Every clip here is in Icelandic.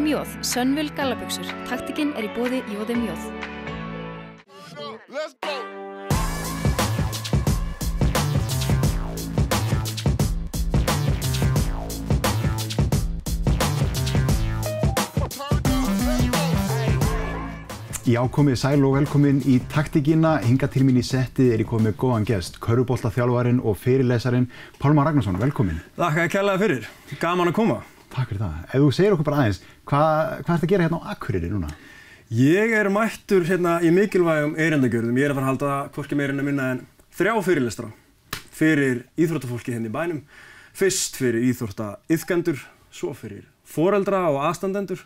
Jóð, Sönvil gallabuxur. Taktikinn í boði Jóð. Já, komið sæl og velkomin í taktíkina. Hingað til mín í settið ég komið með góðan gest, körfuboltaþjálfarinn og fyrirlesarinn Pálmar Ragnarsson. Velkomin. Þakka kærlega fyrir. Gaman að koma. Takk fyrir það. Ef þú segir okkur bara aðeins, hvað ertu að gera hérna á Akureyri núna? Ég mættur hérna í mikilvægum erindagjörðum. Ég að fara að halda hvorki meira en að minna en 3 fyrirlestra fyrir íþróttafólki hérna í bænum. Fyrst fyrir íþróttaiðkendur, svo fyrir foreldra og aðstandendur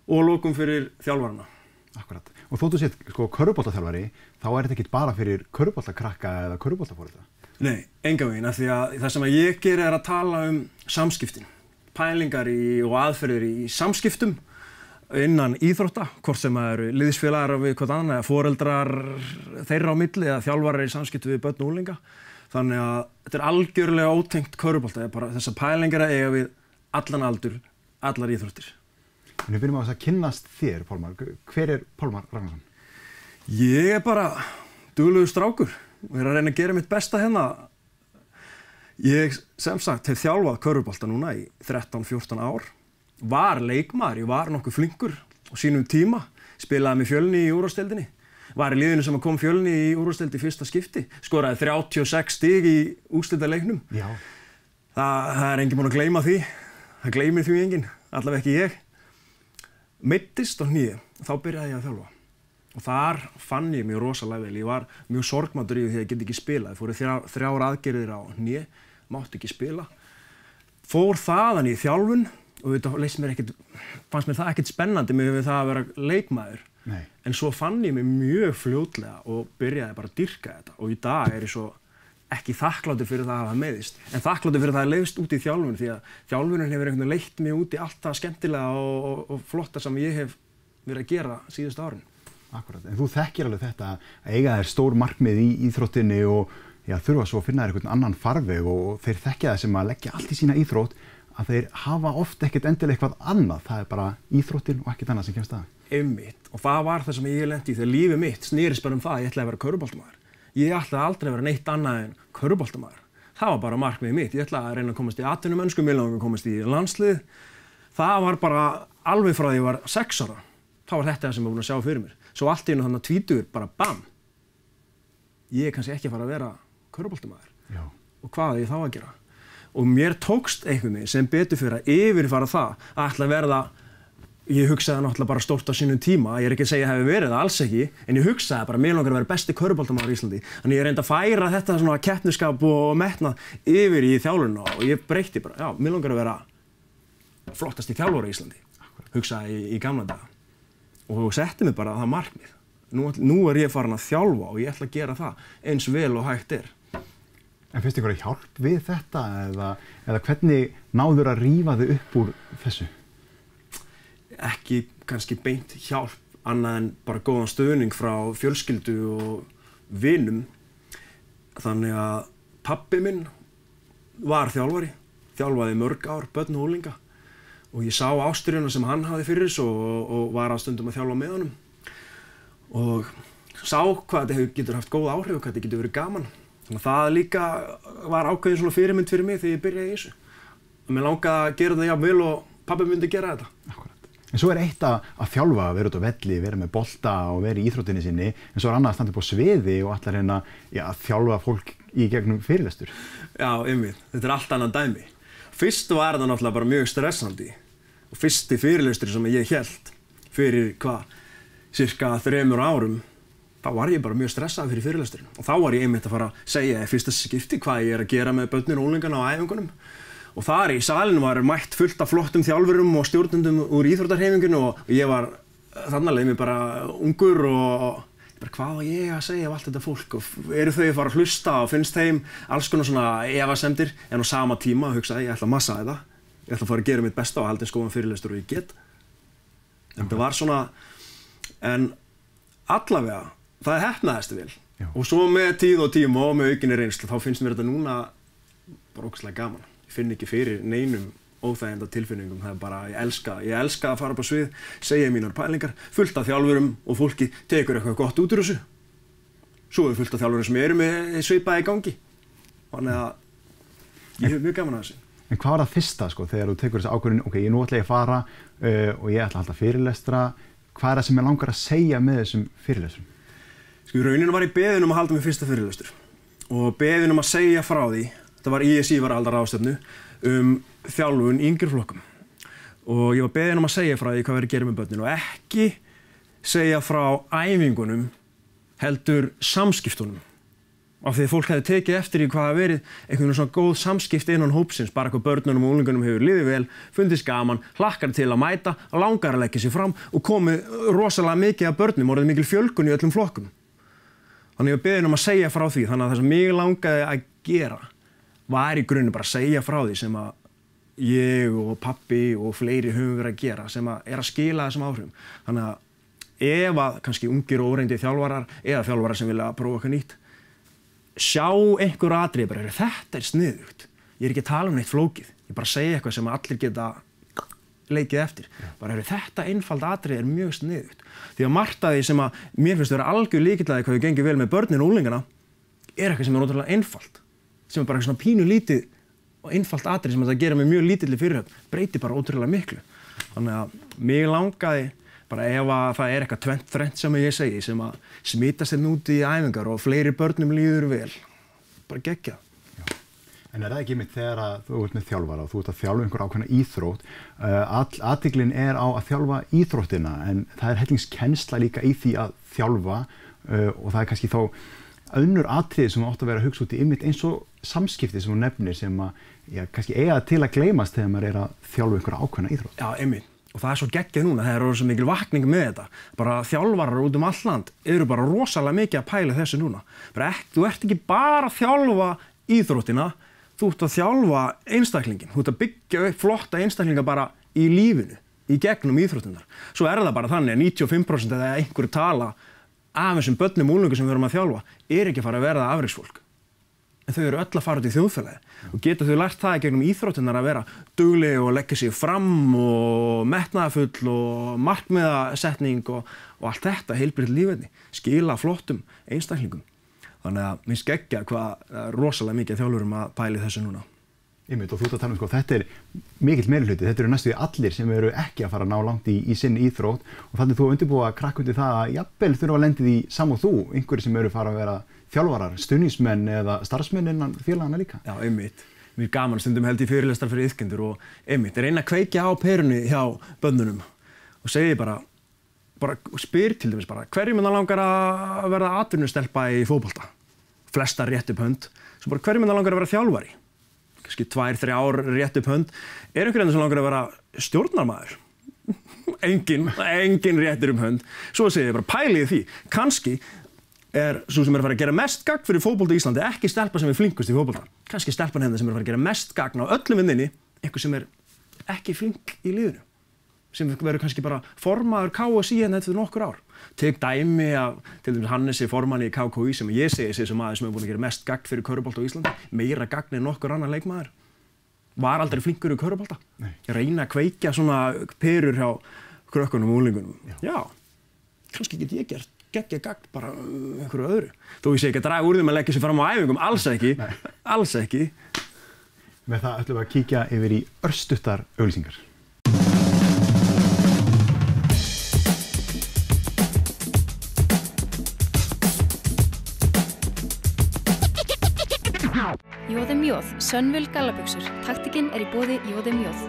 og að lokum fyrir þjálfarana. Akkurat. Og þóttu sétt körfuboltaþjálfari, þá þetta ekki bara fyrir körfuboltakrakka eða körfuboltaforeldra? Nei, engan veginn, af því að það sem ég geri að tala samskiptin. Pælingar og aðferðir í samskiptum innan íþrótta, hvort sem eru liðsfélagar við hvort annað, eða foreldrar þeirra á milli eða þjálfarar í samskipti við börn og unglinga. Þannig að þetta algjörlega ótengt körfubolta, bara þessar pælingar eiga við allan aldur, allar íþróttir. En við byrjum á þess að kynnast þér, Pálmar. Hver Pálmar Ragnarsson? Ég bara duglegur strákur og að reyna að gera mitt besta hérna. Ég sem sagt hef þjálfað körfubolta núna í 13-14 ár. Var leikmaður, ég var nokkuð flinkur á sínum tíma. Spilaði með Fjölni í úrvalsdeildinni. Var í liðinu sem kom Fjölni í úrvalsdeild í fyrsta skipti. Skoraði 36 stig í úrslitaleiknum. Já. Það enginn búinn að gleyma því. Það gleymir því enginn, allavega ekki ég. Meiddist á hné, þá byrjaði ég að þjálfa. Og þar fann ég mig rosalega vel. Ég var mjög sorgmæddur yfir því að ég get ekki spilað. Ég fór í 3 aðgerðir á hné, mátti ekki spila. Fór þaðan í þjálfun og fannst mér það ekkert spennandi með það að vera leikmaður. Nei. En svo fann ég mig mjög fljótlega og byrjaði bara að dýrka þetta. Og í dag ég svo ekki þakkláttur fyrir það að hafa meiðist, en þakkláttur fyrir það að leiðst út í þjálfun, því að þjálfunin hefur einhvern veginn leitt mig út í allt það skemmtilega og flotta sem ég hef verið að gera síðustu árin. Akkurat, en þú þekkir alveg þetta að eiga þér stór markmið í íþróttinni og þurfa svo að finna þér einhvern annan farveg og þeir þekkja það sem að leggja allt í sína íþrótt að þeir hafa oft ekkert endilega eitthvað annað, það bara íþróttin og ekkert annað sem kemst að. Einmitt, og það var það sem ég lenti í þegar lífið mitt snerist bara það að ég ætlaði að vera körfuboltamaður. Ég ætlaði aldrei að vera neitt annað en körfuboltamaður. Það var bara markmiðið mitt. Ég ætlaði að reyna að komast í atvinnumennsku, mig langaði að komast í landslið. Það var bara alveg frá því ég var 6 ára. Það var þetta sem ég var búinn að sjá fyrir mér. Svo allt í einu þannig að tvítugur bara bam. Ég kannski ekki að fara að vera körfuboltamaður. Já. Og hvað ég þá að gera? Og mér tókst einhvern veginn sem betur fyrir að yfirfara það að ætla að verða. Ég hugsaði náttúrulega bara stórt á sínum tíma, ég ekki að segja að hefði verið það, alls ekki, en ég hugsaði bara, mér langar að vera besti körfuboltamaður í Íslandi. Þannig ég reyndi að færa þetta svona keppnisskap og metnað yfir í þjálfunina og ég breytti bara, já, mér langar að vera flottasti þjálfari í Íslandi, hugsaði í gamla daga. Og setti mig bara það markmið. Nú ég farin að þjálfa og ég ætla að gera það eins vel og hægt er. En finnst ykkur að hjálp við þetta eða hvernig náður að rífa þig upp úr þessu? Ekki kannski beint hjálp annað en bara góðan stuðning frá fjölskyldu og vinum. Þannig að pabbi minn var þjálfari, þjálfaði mörg ár, börn og unglinga. Og ég sá ástríðuna sem hann hafði fyrir þessu og var að stundum að þjálfa með honum. Og sá hvað þetta getur haft góð áhrif og hvað þetta getur verið gaman. Þannig að það líka var ákveðin svona fyrirmynd fyrir mig þegar ég byrjaði í þessu. Og mér langaði að gera þetta jafn vel og pabbi myndi gera þetta. Akkurat. En svo eitt að þjálfa, að vera út á velli, vera með bolta og vera í íþróttinni sinni, en svo annað að standa upp á sviði og allar reyna að þjálfa fólk í gegnum fyrirlestur. Já, einmitt. Þetta allt annað dæmi. Fyrst var þetta náttúrulega bara mjög stressandi og fyrsti fyrirlestur sem ég hélt fyrir cirka 3 árum, þá var ég bara mjög stressað fyrir fyrirlesturinn og þá var ég einmitt að fara að segja í fyrsta skipti hvað ég að gera með börnin og unglingana á æfingunum. Og þar í salinu var mætt fullt af flottum þjálfurum og stjórnendum úr íþróttahreyfinginu og ég var þarna leið mér bara ungur og bara hvað var ég að segja af allt þetta fólk og eru þau að fara að hlusta og finnst þeim alls konar svona efasemdir en á sama tíma hugsaði ég ætla að massa þetta, ég ætla að fara að gera mitt besta og halda eins góðan fyrirlestur og ég get. Þetta var svona, en allavega, það heppnaðist vel. Já. Og svo með tíð og tíma og með aukinni reynslu þá finnst mér þetta núna bara ógeðslega gaman. Finn ekki fyrir neinum óþæginda tilfinningum. Það bara, ég elska að fara upp á svið, segja mínar pælingar, fullt af þjálfurum og fólki tekur eitthvað gott út úr þessu. Svo fullt af þjálfurum sem eru með svipaði í gangi. Þannig að ég hef mjög gaman að þessu. En hvað var það fyrsta, sko, þegar þú tekur þessi ákvörðun, ok, nú ætla ég að fara og ég ætla að halda fyrirlestra. Hvað það sem ég langar að segja með þessum fyrirlestrum? Sko, í rauninu var ég beðinn að halda mig fyrsta fyrirlestur og beðinn að segja frá því. Þetta var ISI var aldar ráðstefnu þjálfun í yngri flokkum. Og ég var beðinn að segja frá því hvað verið að gera með börnin og ekki segja frá æfingunum, heldur samskiptunum. Af því að fólk hefði tekið eftir í hvað hafi verið einhvern veginn svona góð samskipti innan hópsins, bara hvað börnunum og unglingunum hefur liðið vel, fundist gaman, hlakkar til að mæta, langar að leggja sig fram og komið rosalega mikið af börnum, orðið mikil fjölgun í öllum flokkum. Þannig ég var beðinn að segja frá því, þannig að það sem mig langaði að gera var í grunni bara að segja frá því sem að ég og pabbi og fleiri höfum verið að gera, sem að að skila þessum áhrifum. Þannig að ef að kannski ungir og óreyndir þjálfarar eða þjálfarar sem vilja prófa eitthvað nýtt sjá einhver atriði bara, þetta sniðugt. Ég ekki að tala neitt flókið. Ég bara segja eitthvað sem allir geta leikið eftir. Bara þetta einfald atriði mjög sniðugt. Því að margt af því sem að mér finnst vera algjör lykilaði hvað þau gengið vel með börnin og unglingana eitthvað sem ótrúlega einfalt. Sem bara svona pínu lítið og einfalt atriði sem þetta gera með mjög lítilli fyrirhöfn breyti bara ótrúlega miklu. Þannig að mig langaði bara ef að það eitthvað tvennt þrennt sem ég segi sem að smitast út í æfingar og fleiri börnum líður vel. Bara geggjað. En það ekki einmitt þegar að þú ert með þjálfara og þú ert að þjálfa einhver ákveðna íþrótt, athyglin á að þjálfa íþróttina en það hellingskennsla líka í því að þjálfa og það kannski þá önnur atriði sem átt að vera að hugsa út í einmitt eins og samskipti sem þú nefnir sem að kannski eiga til að gleymast þegar maður að þjálfa einhver ákveðna íþrótt. Já, einmitt. Og það svo geggjað núna, það svo mikil vakning með þetta. Bara þjálfarar út all land eru bara rosalega mikið að pæla þessu núna. Þú ert ekki bara að þjálfa íþróttina, þú ert að þjálfa einstaklingin. Þú ert að byggja upp flotta einstaklinga bara í lífinu, í gegnum íþróttinnar. Svo það bara þannig að 95% eða einhverju tala af þessum börnum og unglingum sem við erum að þjálfa ekki að fara að verða afreksfólk. En þau eru öll að fara út í þjóðfélagi og geta þau lært það í gegnum íþróttinnar að vera dugleg og leggja sig fram og metnaðarfull og markmiðasetning og allt þetta heilbrigt lífefni, skila flottum einstaklingum. Þannig að mér skeggja hvað rosalega mikið þjálfurum að pæli þessu núna. Einmitt og þú ert að tala þetta mikill meirihluti, þetta eru næstu allir sem eru ekki að fara að ná langt í sinn íþrótt og þannig þú undirbúa að krakka undir það að jafnvel þurfa að lendi því sama og þú, einhverjir sem eru fara að vera þjálfarar, stuðningsmenn eða starfsmenn innan félagana líka. Já, einmitt. Mér gaman stundum held ég fyrirlestar fyrir iðkendur og einmitt reyna að kveikja á perunni hjá börnunum og segi bara spyr til dæmis bara hverjum langar að verða atvinnustelpa í fótbolta? Flestar rétt upp hönd. Svo bara hverjum langar að vera þjálfari? Kannski 2-3 rétt upp hönd. Einhverjum sem langar að vera stjórnarmaður? Engin réttir hönd. Svo segi ég bara pælið því. Kannski svo sem að fara að gera mest gagn fyrir fótbolta í Íslandi, ekki stelpa sem flinkust í fótbolta. Kannski stelpan hérna sem að fara að gera mest gagn á öllum vinninni, einhver sem ekki flink í liðinu. Sem verður kannski bara formaður KSÍ hérna eftir nokkur ár. Tek dæmi af til dæmis Hannesi formanni í KKÍ sem ég segi sig sem maður sem búin að gera mest gagn fyrir körfubolta á Íslandi, meira gagn en nokkur annar leikmaður. Var aldrei flinkur í körfubolta. Ég reyna að kveikja svona perur hjá krökkunum og unglingunum. Já, kannski get ég gert geggja gagn bara einhverju öðru. Þó ég segi ekki að draga úr þeim að leggja sig fram á æfingum, alls ekki. Alls ekki. Með það ætlum við að kíkja yfir í örstuttar auglýsingar. Jóðum Jóð, Sönvöl gallabuxur. Taktikinn í boði Jóðum Jóð.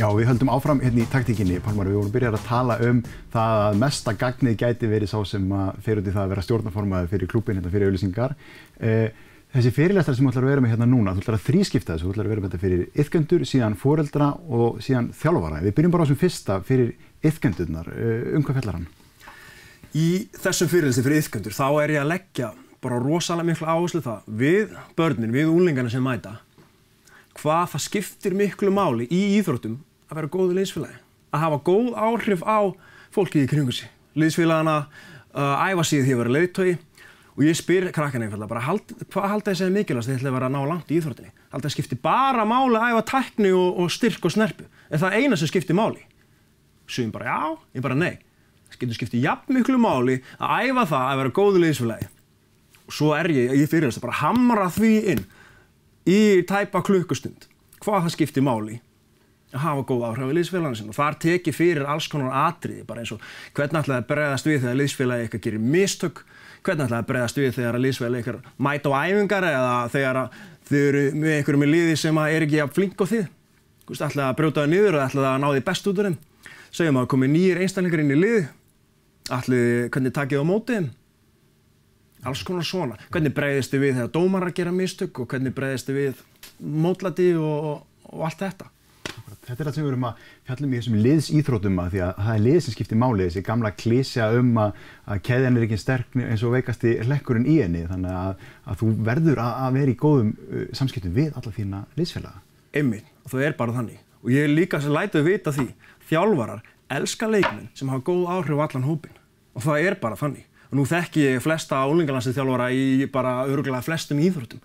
Já, við höldum áfram hérna í taktíkinni, Pálmar, við vorum byrjað að tala það að mesta gagnið gæti verið sá sem fer út í það að vera stjórnarformaður fyrir klúbbinn hérna fyrir auglýsingar. Þessi fyrirlestrar sem þú ætlar að vera með hérna núna, þú ætlar að þrískipta þessu, þú ætlar að vera með þetta fyrir iðkendur, síðan foreldra og síðan þjálfara. Við byrjum bara á þessum fyrsta fyrir iðkendurnar. Hvað fjallar hann? Í þessum fyrirlestri fyrir iðkendur þá ég að leggja bara rosalega miklu áherslu það við börnin, við unglingarna sem mæta, hvað það skiptir miklu máli í íþróttum að vera góður liðsfélagi, að hafa góð áhrif á fólkið í kringu sig. Liðsfélagana æfa sig því að vera leiðtogi og ég spyr krakkana einfaldlega bara hvað halda þið sem mikilvægast þið ætlið að vera að ná langt í íþróttinni? Halda það skipti bara máli að æfa tækni og styrk og snerpu? Er það eina sem skiptir máli? Sumir bara já, ég bara nei. Það getur skiptið jafn miklu máli að æfa það að vera góður liðsfélagi. Og svo ég fyrirlest að bara hamra því inn í tæpa klukkustund hvað það skiptir máli að hafa góð áhrif í liðsfélaginu sinni og þar tekið fyrir alls konar atriði bara eins og hvernig ætlaði að bregðast við þegar liðsfélagi eitthvað gerir mistök, hvernig ætlaði að bregðast við þegar liðsfélagi eitthvað mæta á æfingar eða þegar þið eru með einhverjum í liði sem er ekki jafn flink á þið. Þú veist, ætlaði að brjóta það niður og ætlaði að ná því best út úr þeim. Segjum að komið nýjir einstaklingar inn í lið, hvernig takið á móti þeim. Alls konar svona. Hvernig bregðist þið við þegar dómarar gera mistök og hvernig bregðist þið við mótlæti og allt þetta. Þetta er það sem við erum að fjalla í þessum liðsíþróttum að því að það er lið sem skiptir máli, þessi gamla klísja að keðjan er ekki sterk eins og veikasti hlekkurinn í henni, þannig að þú verður að vera í góðum samskiptum við alla þína liðsfélaga. Einmitt, og það er bara þannig. Og ég líka sem lætur vita því, þjálfarar elska leikmenn sem hafa góð áhrif á allan hópinn. Og það er bara þannig. Og nú þekki ég flesta unglingalandsliðsþjálfara í bara örugglega flestum íþróttum.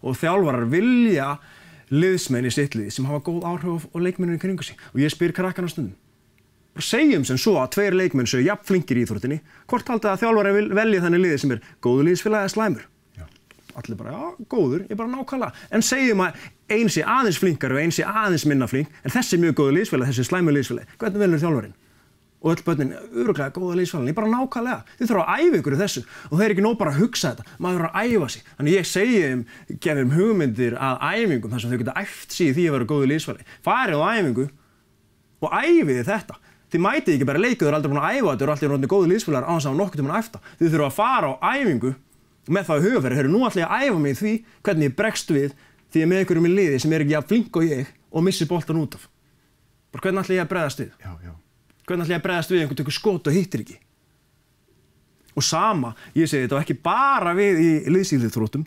Og þjálfarar vilja liðsmenn í sitt liði sem hafa góð áhrif á leikmenninu í kringu sig. Og ég spyr krakkana stundum. Bara segjum sem svo að 2 leikmenn séu jafn flinkir í íþróttinni, hvort haldið að þjálfari velji þannig liði sem er góður liðsfélagi eða slæmur? Já. Allir bara, já, góður, ég bara nákvæmlega. En segjum að ein sé aðeins flinkari og ein sé aðeins minna flink, en þessi er mjög góður liðsfélagi, þessi er slæmur liðsfélagi. Hvernig velur þjálfarinn? Og öll börnin örugglega góða liðsfélagi, ég bara nákvæmlega. Þið þurfa að æfa ykkur í þessu og það er ekki nóg bara að hugsa þetta, maður þarf að æfa sig. Þannig ég segi gefum hugmyndir að æfingum þar sem þau geta æft sig í því að vera góður liðsfélagi. Farið á æfingu og æfið þetta. Þið mætið ekki bara leikið, þau eru aldrei búin að æfa þetta og eru allir orðnir góður liðsfélagar án þess að hafa nokkuð tímann að æfta. Þið þurfa að fara á æfingu með það í hugarfari, nú ætla ég að æfa mig í því hvernig ég bregst við því ég er með einhverjum í liði sem er ekki jafn flink og ég og missi boltan út af. Bara hvernig ætla ég að bregðast við? Já. Hvernig ætla ég að bregðast við einhvern tekur skot og hittir ekki? Og sama, ég segi þetta og ekki bara við í liðsíþróttum,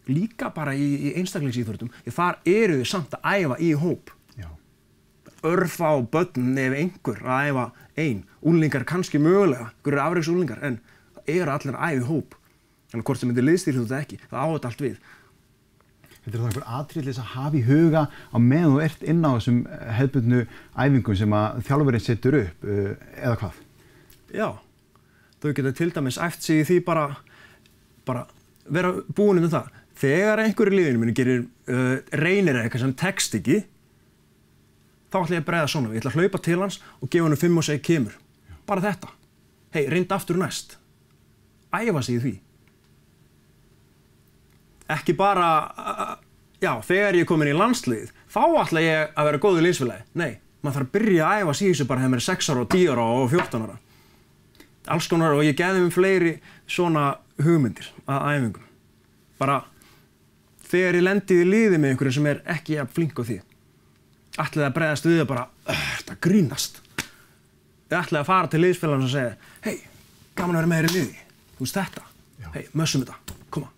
líka bara í einstaklingsíþróttum, því þar eru þið samt að æfa í hóp. Já. Örfá börn ef einhver að æfa ein, úlingar kannski mögulega, einhverjir afreksúlingar, en það eru allir að æfa í hóp. Þannig hvort sem þetta er liðsíþrótt eða ekki, það á þetta allt við. Þetta er þá einhver atriði að hafa í huga á meðan þú ert inn á þessum hefðbundnu æfingum sem að þjálfarinn setur upp, eða hvað? Já, þau geta til dæmis æft sig í því bara vera búin um það. Þegar einhver í liðinu minni gerir reynir eitthvað sem tekst ekki, þá ætla ég að bregða svona. Ég ætla að hlaupa til hans og gefa hann 5 og segja kemur. Já. Bara þetta. Hey, reyndu aftur næst. Æfa sig í því. Ekki bara, þegar ég er komin í landslið, þá ætla ég að vera góður liðsfélagi. Nei, maður þarf að byrja að æfa sig í þessu bara þegar maður er 6 ára og 10 ára og 14 ára. Alls konar og ég geði fleiri svona hugmyndir að æfingum. Bara þegar ég lendi í liði með einhverjum sem er ekki jafn flink á því. Ætlaði að bregðast við að bara, þetta grínast. Ég ætlaði að fara til liðsfélagans og segja, hey, gaman að vera með þér í liði. Þú veist þetta. Hey, mössum þetta. Koma.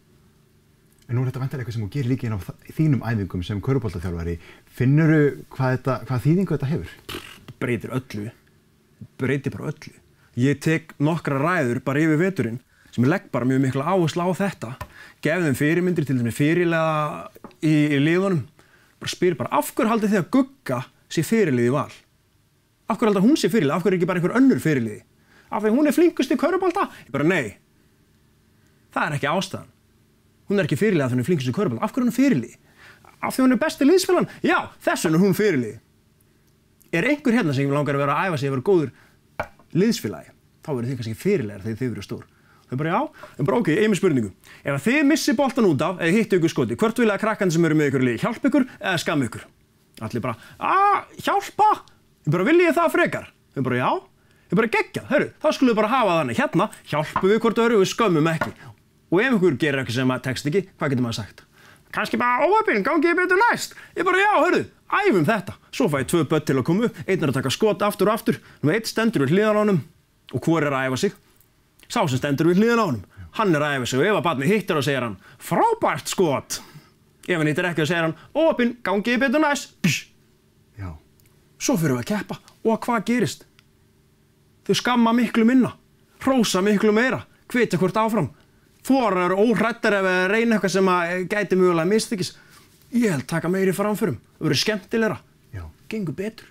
En nú er þetta vantarlega eitthvað sem þú gerir líka inn á þínum æfingum sem körfuboltaþjálfari. Finnurðu hvað þýðingu þetta hefur? Breytir öllu. Breytir bara öllu. Ég tek nokkra ræður bara yfir veturinn sem ég legg bara mjög mikla áherslu á þetta. Gef þeim fyrirmyndir, til dæmis fyrirliða í liðunum. Bara spyr bara, af hverju haldið þið að Gugga sé fyrirliði í Val? Af hverju haldið hún sé fyrirliði? Af hverju er ekki bara einhver önnur fyrirliði? Af því hún er flinkust í körfubolta? Ég bara, nei. Það er ekki ástæðan. Hún er ekki fyrirliði af því hún er flinkust í körfubolta. Af hverju er hún fyrirliði? Af því hún er besti liðsfélagann? Já, þess vegna er hún fyrirliði. Er einhver hérna sem langar að vera að æfa sig að vera góður liðsfélagi? Þá verður þið kannski fyrirliðar þegar þið verður stór. Þau bara, já, en bara ok, ein með spurningu. Ef þið missið boltan út af eða hittu ykkur skoti, hvort vilja að krakkarnir sem eru með ykkur í liði hjálpa ykkur eða skamma ykkur? Allir bara, hjálpa? Ég bara, vil ég það frekar? Þau bara, já. Ég bara, geggjað, hörru, þá skulum við bara hafa þannig. Hérna, hjálpum við hvort öðru og við skömmum ekki. Og ef ykkur gerir eitthvað sem tekst ekki, hvað getur maður sagt? Kannski bara, óöpinn, gangi betur næst. Ég bara, já, hörru, æfum þetta. Svo fæ ég 2 börn til að koma upp, einn er að taka skot aftur og aftur, nú einn stendur við hliðan á honum og hvor er að æfa sig? Sá sem stendur við hliðan á honum. Hann er að æfa sig og ef að barnið hittir og segir hann, frábært skot. Ef hann hittir ekki og segir hann, óöpinn, gangi betur næst. Já. Svo fyrir við að keppa og hvað gerist? Þau skamma miklu minna, hrósa miklu meira, hvetja hvort áfram. Þorar óhrættar ef að reyna eitthvað sem að gæti mögulega mistekist. Ég held taka meiri framförum, það verður skemmtilegra. Já. Gengur betur.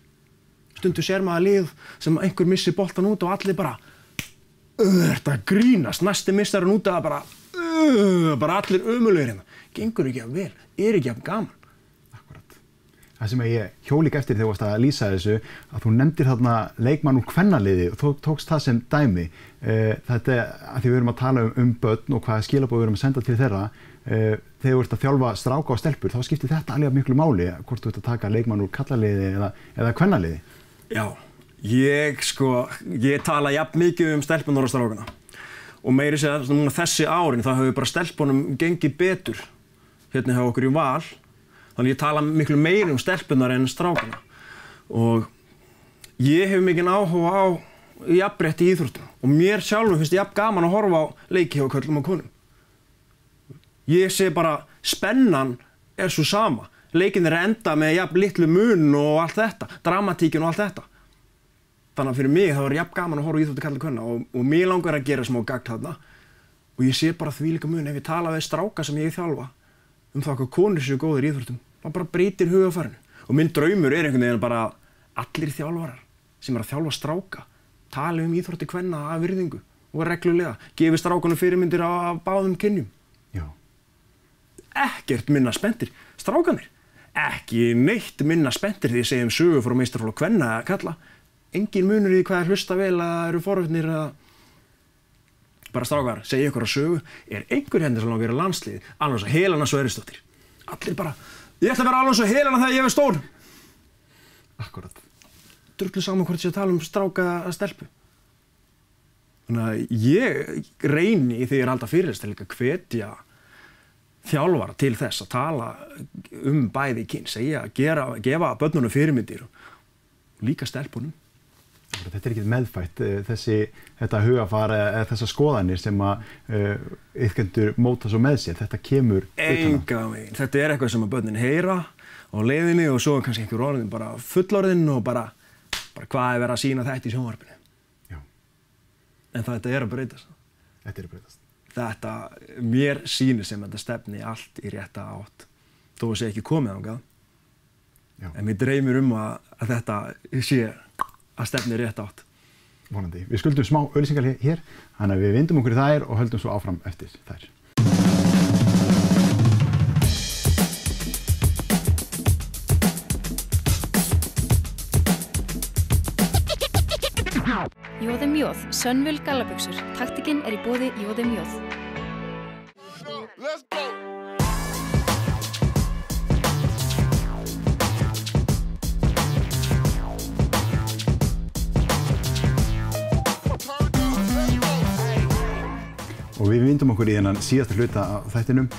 Stundu sér maður lið sem einhver missi boltan út og allir bara þetta grínast, næsti missar hann út að bara allir ömulegir hérna. Gengur ekki að vel, ekki að gaman. Það sem ég hjó líka eftir þegar þú varst að lýsa þessu, að þú nefndir þarna leikmann úr kvennaliði og þú tókst það sem dæmi. Þetta að því við erum að tala um börn og hvaða skilaboð við erum að senda til þeirra, þegar þú ert að þjálfa stráka og stelpur, þá skiptir þetta alveg miklu máli, hvort þú ert að taka leikmann úr kallaliði eða kvennaliði. Já, ég tala jafn mikið um stelpunar og strákana. Og meiri segja núna þessi árin, þá hefur bara stelpunum gengið betur hérna hjá okkur í Val. Þannig ég tala miklu meiri um stelpunar en strákana. Og ég hef mikinn áhuga á jafnrétti í íþróttum. Og mér sjálfur finnst jafn gaman að horfa á leiki hjá körlum og konum. Ég sé bara, spennan er svo sama. Leikin enda með jafn litlu mun og allt þetta. Dramatíkin og allt þetta. Þannig að fyrir mig það var jafn gaman að horfa á íþrótti karla og kvenna. Og mér langar að gera smá gagn þarna. Og ég sé bara þvílíka mun ef ég tala við stráka sem ég þjálfa það hvað konur séu góðir í íþróttum. Það bara breytir hugarfarinu. Og minn draumur er einhvern veginn bara allir þjálfarar sem að þjálfa stráka tala íþrótti kvenna af virðingu og reglulega. Gefi strákunum fyrirmyndir af báðum kynjum. Já. Ekkert minna spenntir. Strákanir. Ekki neitt minna spenntir því ég segjum sögu frá meistaraflokk kvenna að kalla. Engin munur í hvað hlusta vel að eru forvitnir að bara strákar, segja ykkur að sögu, einhver hendur sem langar að vera landslið, alveg svo Helena Sverrisdóttir. Allir bara, ég ætla að vera alveg svo Helena þegar ég er stór. Akkurat. Drullu saman hvort ég tala um stráka að stelpu. Þannig að ég reyni þegar ég er alltaf fyrirlestur líka hvetja þjálfara til þess að tala bæði kyn, gefa börnunum fyrirmyndir og líka stelpunum. Þetta er ekki meðfætt, þetta hugafar eða þessar skoðanir sem að iðkendur móta svo með sér, þetta kemur enga veginn. Þetta er eitthvað sem að börnin heyra á leiðinni og svo kannski einhver orðin bara fullorðinn og bara hvað er verið að sýna þetta í sjónvarpinu. Já. En þetta er að breytast. Þetta er að breytast. Þetta, mér sýnir sem þetta stefni allt í rétta átt, þó að sé ekki komið þangað. Já. En mér dreymir að þetta sé að stefni rétt átt. Vonandi. Við skuldum smá auglýsingar hér, þannig að við vindum okkur í þær og höldum svo áfram eftir þær. Jóðum Jóð, Sönvil gallabuxur. Taktikinn er í boði Jóðum Jóð. Og við vindum okkur í þennan síðasta hluta af þættinum.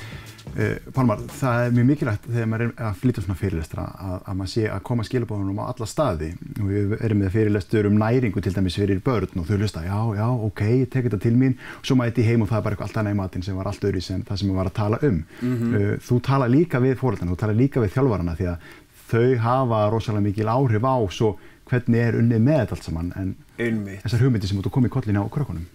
Pálmar, það er mjög mikilvægt þegar maður er að flytja svona fyrirlestra að maður sé að koma skilaboðunum á alla staði. Og við erum með fyrirlestur næringu til dæmis fyrir börn og þau hlusta, já, ok, ég tek þetta til mín. Svo mæti ég heim og það er bara eitthvað allt annað í matinn sem var allt öðruvísi en það sem maður var að tala um. Þú tala líka við foreldrana, þú tala líka við þjálfarana því að þau hafa rosalega mikil áhrif á svo hvernig er unnið með þetta allt saman. En þessar hugmyndir sem þú komið í kollina á krökkunum.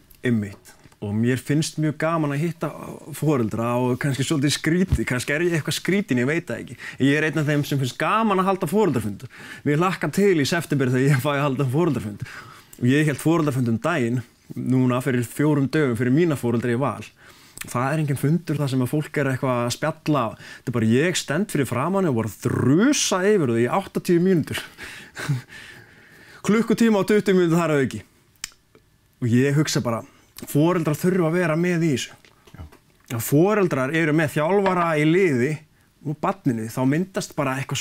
Og mér finnst mjög gaman að hitta foreldra og kannski svolítið skrítið, kannski er ég eitthvað skrítin, ég veit það ekki. Ég er einn af þeim sem finnst gaman að halda foreldrafund. Mér hlakka til í september þegar ég fæ að halda foreldrafund. Og ég held foreldrafund daginn, núna fyrir 4 dögum fyrir mína foreldra í Val. Það er engin fundur þar sem að fólk er eitthvað að spjalla. Þetta er bara ég stend fyrir framan og bara þrusa yfir það í 80 mínútur. Klukkutíma og 20 mínútur þar að auki. Og ég hugsa bara, foreldrar þurfa að vera með í þessu. Já. Foreldrar eru með þjálfara í liði og barninu, þá myndast bara eitthvað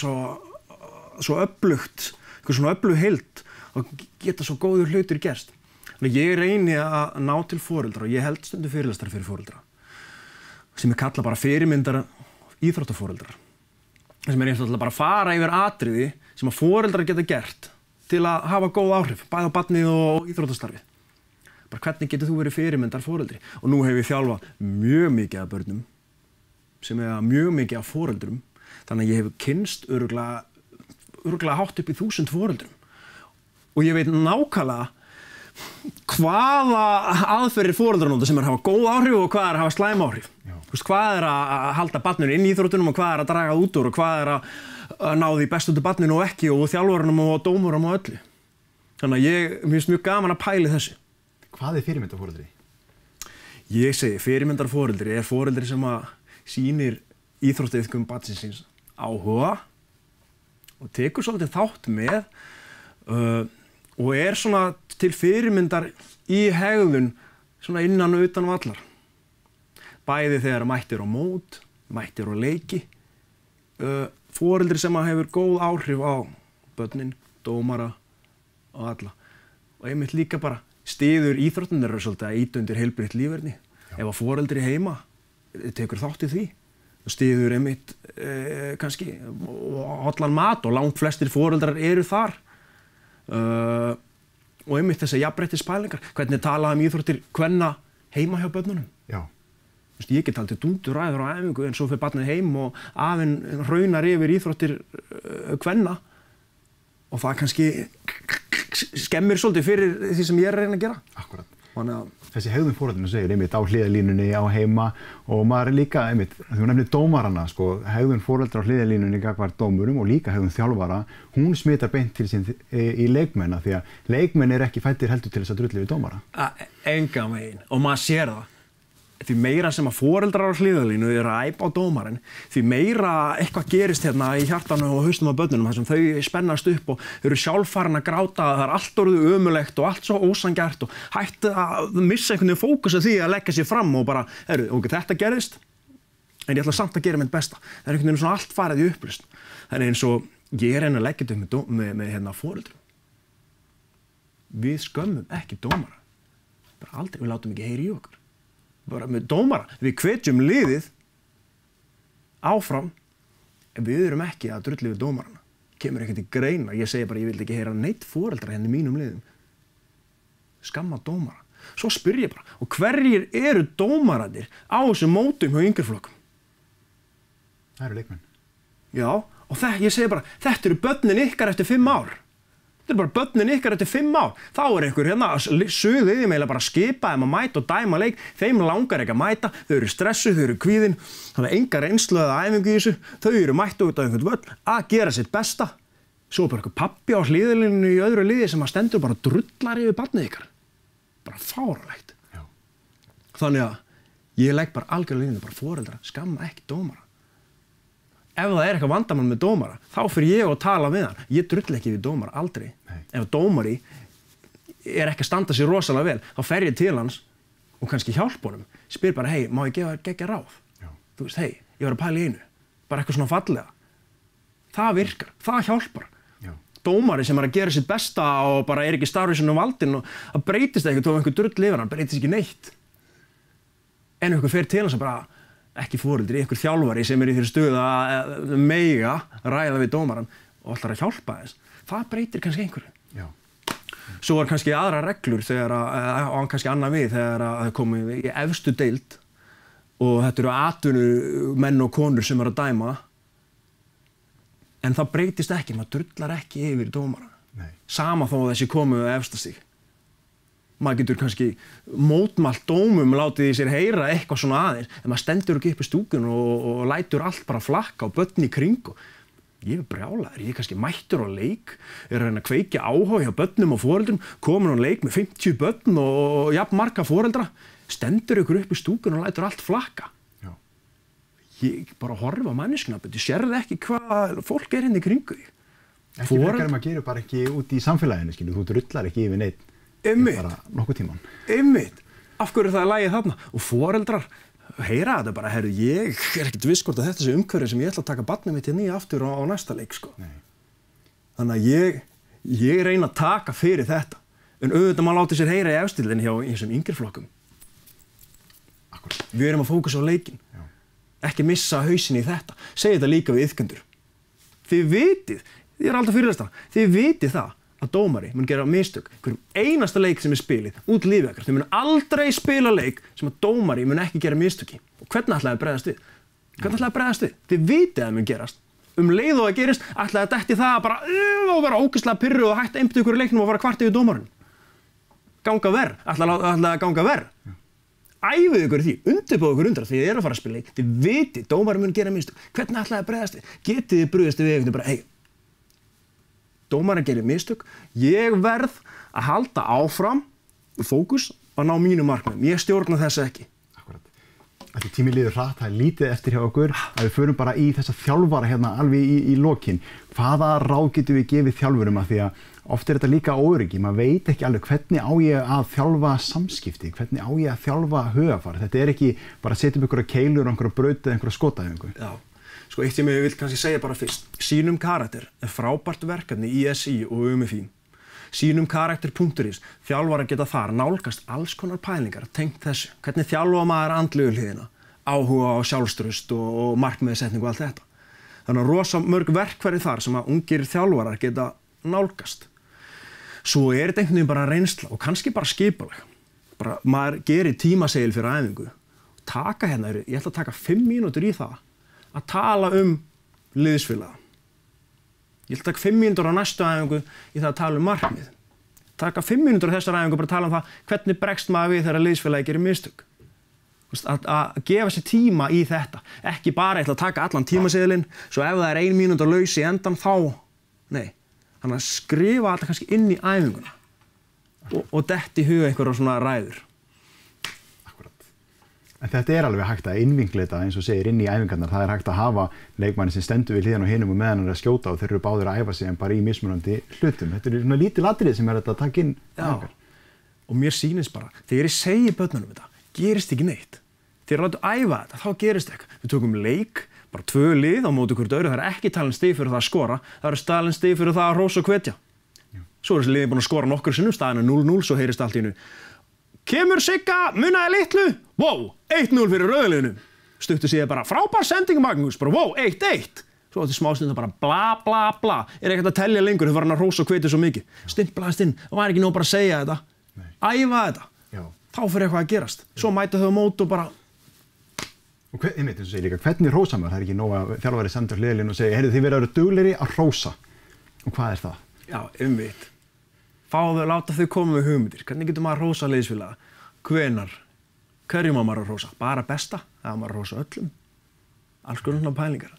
svo öflugt, eitthvað svona öflug heild og geta svo góður hlutir gerst. Þannig ég reyni að ná til foreldra og ég held stundum fyrirlestrar fyrir foreldra sem ég kalla bara fyrirmyndar íþróttaforeldrar. Sem er einfaldlega bara að fara yfir atriði sem að foreldrar geta gert til að hafa góð áhrif, bæði á barnið og íþróttastarfið. Bara hvernig getur þú verið fyrirmyndar foreldri? Og nú hef ég þjálfað mjög mikið af börnum sem mjög mikið af foreldrum. Þannig að ég hef kynnst örugglega örugglega hátt upp í 1000 foreldrum. Og ég veit nákvæmlega hvaða aðferðir foreldrar nota sem hafa góð áhrif og hvað hafa slæm áhrif. Þú veist, hvað að halda barninu inn í íþróttunum og hvað að draga það út úr og hvað að ná því best út úr barninu og ekki og þjálfarunum og dómurum og öllu. Þannig að mér finnst mjög gaman að pæla í þessu. Hvað fyrirmyndarforeldri? Ég segi fyrirmyndarforeldri foreldri sem að sýnir íþróttaiðkun barnsins síns áhuga og tekur svolítið þátt með og svona til fyrirmyndar í hegðun svona innan og utan vallar. Bæði þegar mættir á mót, mættir á leiki, foreldri sem hefur góð áhrif á börnin, dómara og alla. Og einmitt líka bara styður íþróttirnar eru svolítið að ýta undir heilbrigt líferni. Ef að foreldri heima tekur þátt í því, styður einmitt kannski hollan mat og langt flestir foreldrar eru þar. Og einmitt þessar jafnréttispælingar, hvernig tala íþróttir kvenna heima hjá börnunum. Já. Ég get aldrei dundur ræður á æfingu en svo fer barnið heim og afinn raunar yfir íþróttir kvenna og það kannski skemmir svolítið fyrir því sem ég er að reyna að gera. Akkurat. Þannig þessi hegðun foreldrinu segir einmitt á hliðarlínunni á heima og maður líka einmitt, þú nefnir dómarana sko, hegðun foreldra á hliðarlínunni gagnvart dómurum og líka hegðun þjálfara, hún smitar beint til sín í leikmenna því að leikmenn ekki fæddir heldur til þess að drulli við dómara. Engan veginn og maður sér það. Því meira sem að foreldrar á hliðarlínu eru að æpa á dómarinn, því meira eitthvað gerist hérna í hjartanu og hausnum á börnunum þar sem þau spennast upp og eru sjálffarin að gráta að það allt orðið ömurlegt og allt svo ósanngjarnt og hætti að missa einhvern veginn fókus af því að leggja sér fram og bara, þetta gerðist, en ég ætla samt að gera mitt besta. Það einhvern veginn svona allt farið í upplausn. Það eins og ég reyna að leggja þetta með foreldrum. Við skömmum ekki dómara. Bara aldrei, við látum ekki heyra í okkur. Bara með dómara, við hvetjum liðið áfram en við erum ekki að drulli við dómarana. Kemur ekkert í greina, ég segi bara ég vil ekki heyra neitt foreldra hérna í mínum liðum. Skamma dómara. Svo spyr ég bara, og hverjir eru dómararnir á þessum mótum hjá yngri flokkum? Það eru leikmenn. Já, og ég segi bara, þetta eru börnin ykkar eftir 5 ár. Þetta er bara börnin ykkar eftir 5 ár. Þá einhver hérna suðið í meila bara skipa þeim að mæta og dæma leik. Þeim langar ekki að mæta, þau eru stressuð, þau eru kvíðin. Þannig að enga reynslu eða æfingu í þessu. Þau eru mættu út á einhvern völl að gera sitt besta. Svo bara einhver pabbi á hliðarlínunni í öðru liði sem að stendur bara drullar yfir barnið ykkar. Bara fáránlegt. Já. Þannig að ég legg bara algjörlega línu, bara foreldra, skamma ekki dómara. Ef það eitthvað vandamál með dómara, þá fyrir ég að tala við hann. Ég drulli ekki við dómara, aldrei. Nei. Ef dómari ekki að standa sér rosalega vel, þá fer ég til hans og kannski hjálpa honum. Spyr bara, má ég gefa þér geggja ráð? Já. Þú veist, ég var að pæla í einu. Bara eitthvað svona fallega. Það virkar, það hjálpar. Já. Dómari sem að gera sitt besta og bara ekki starfið sinni valdinn og það breytist ekkert og einhver drull yfir hann, breytist ekki neitt. En einhver fer til hans að bara ekki foreldri, einhver þjálfari sem í þeirri stöðu að mega ræða við dómarann og ætlar að hjálpa þess. Það breytir kannski einhverju. Já. Svo kannski aðra reglur og kannski annað við þegar það komið í efstu deild og þetta eru atvinnumenn og konur sem að dæma en það breytist ekki, maður drullar ekki yfir dómarann. Nei. Sama þó að þessi komið á efsta stig. Maður getur kannski mótmælt dómum látið í sér heyra eitthvað svona aðeins en maður stendur ekki upp í stúkun og lætur allt bara flakka og börn í kring og ég er brjálaður, ég er kannski mættur á leik er að reyna að kveikja áhuga hjá börnum og foreldrum komin á leik með 50 börn og jafn marga foreldra stendur ykkur upp í stúkun og lætur allt flakka. Já. Ég bara horfa á manneskuna, þú sérðu ekki hvað fólk er hérna í kringu því. Ekki frekar maður gerir bara ekki út í samfélaginu, þú drullar ekki yfir neitt. Bara nokkuð tíman. Einmitt. Af hverju það lagið þarna? Og foreldrar heyra þetta bara, ég er ekkert viss hvort að þetta sé umhverfi sem ég ætla að taka barnið mitt hérna í aftur á næsta leik, sko. Nei. Þannig að ég reyna að taka fyrir þetta. En auðvitað maður láti sér heyra í efstildinni hjá þessum yngri flokkum. Akkurat. Við erum að fókusa á leikinn. Já. Ekki missa hausinn í þetta. Segðu þetta líka við iðkendur. Þið vitið, ég er alltaf fyrirlestan, þið vitið það að dómari mun gera mistök hverjum einasta leik sem er spilið út lífið ykkar. Þau mun aldrei spila leik sem að dómari mun ekki gera mistök í. Og hvernig ætlaði að bregðast við? Þið vitið að það mun gerast. leið og það gerist, ætlaði að detti það bara og vera ógeðslega pirruð og hætta einbytta ykkur í leiknum og fara kvart yfir dómarinn. Ganga verr, ætlaði að ganga verr. Æfið ykkur í því, undirbúið ykkur undir því þið eru að fara að spila leik. Þið vitið, dómarinn mun gera mistök. Hvernig ætlaði að bregðast við? Getið þið brugðist við einhvern bara, dómarinn gerir mistök. Ég verð að halda áfram fókus að ná mínu markmiðum. Ég stjórna þessu ekki. Því tími líður hratt, það lítið eftir hjá okkur að við förum bara í þessa þjálfara hérna alveg í lokin. Hvaða ráð getum við gefið þjálfurum að því að oft þetta líka óöryggi, maður veit ekki alveg hvernig á ég að þjálfa samskipti, hvernig á ég að þjálfa hugarfar. Þetta ekki bara að setja upp einhverja keilur og einhverja braut eða einhverja skotaæfingu. Já, sko eitt sem ég vil kannski segja bara fyrst. Sýnum karakter er frábært verkefni í SÍ og UMFÍ. Sýnum karakter.is, þjálfarar geta þar nálgast alls konar pælingar tengt þessu. Hvernig þjálfa maður andlegu hliðina, áhuga á sjálfstraust og markmiðssetningu og allt þetta. Þannig að rosa mörg verkfæri þar sem að ungir þjálfarar geta nálgast. Svo er þetta einhvern veginn bara reynsla og kannski bara skipulag. Bara maður gerir tímasegil fyrir æfingu. Taka hérna, ég ætla að taka 5 mínútur í það að tala liðsfélaga. Ég ætla að taka 5 mínútur á næstu æfingu í það að tala markmið. Taka 5 mínútur á þessar æfingu bara að tala það hvernig bregst maður við þegar liðsfélagi gerir mistök. Að gefa sér tíma í þetta. Ekki bara ég ætla að taka allan tímaseðilinn, svo ef það er 1 mínúta laus í endan þá, nei. Þannig að skrifa alltaf kannski inn í æfinguna og detti í huga einhverja svona ræður. En þetta alveg hægt að innvinkla þetta eins og segir inn í æfingarnar. Það hægt að hafa leikmanni sem stendur við hliðan og hinum og meðan hann að skjóta og þeir eru báðir að æfa sig en bara í mismunandi hlutum. Þetta svona lítil atriði sem þetta að taka inn æfingar. Og mér sýnist bara, þegar ég segi börnunum þetta, gerist ekki neitt. Þegar láttu æfa þetta, þá gerist eitthvað. Við tökum leik, bara 2 lið á móti hvort öðru, það ekki talin stig fyrir það að skora, það talin stig fyrir það að hrósa og hvetja. Svo þessi liðin búin að skora nokkur sinnum, staðan 0-0, svo heyrist allt í einu. Kemur Sigga, munaði litlu, wow, 1-0 fyrir rauðliðinu. Stuttu síðan bara frábær sending Magnús, bara wow, 1-1. Svo átti smástund bara bla bla bla, ekkert að telja lengur, þau var hann að hrósa og hvetja svo mikið. Stimplaðist inn, það var ekki nóg bara að segja þetta, æfa þetta, þá fyrir eitthvað að gerast. Svo mæta þau á mót og bara. Og einmitt eins og segir líka, hvernig hrósa maður? Það ekki nóg að þjálfari sendur hliðlinn og segja, heyrðu þið verið að vera duglegri að hrósa. Og hvað er það? Já, einmitt. Láta þau koma með hugmyndir. Hvernig getur maður að hrósa liðsfélaga? Hvenær? Hverjum á maður að hrósa? Bara besta? Eða maður að hrósa öllum? Alls konar pælingar.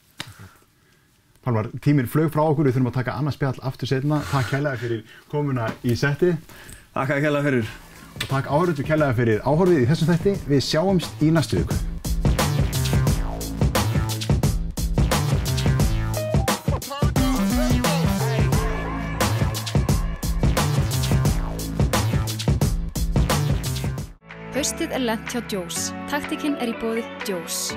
Pálmar, tíminn flaug frá okkur, við þurfum að taka annað spjall aftur seinna. Takk kærlega fyrir komuna í setti. Takk kærlega fyrir. Og takk áhorfendur kærlega fyrir áhorfið í þessum þætti. Við sjáumst í næstu viku. Haustið lent hjá Joe's. Taktikinn í boði Joe's.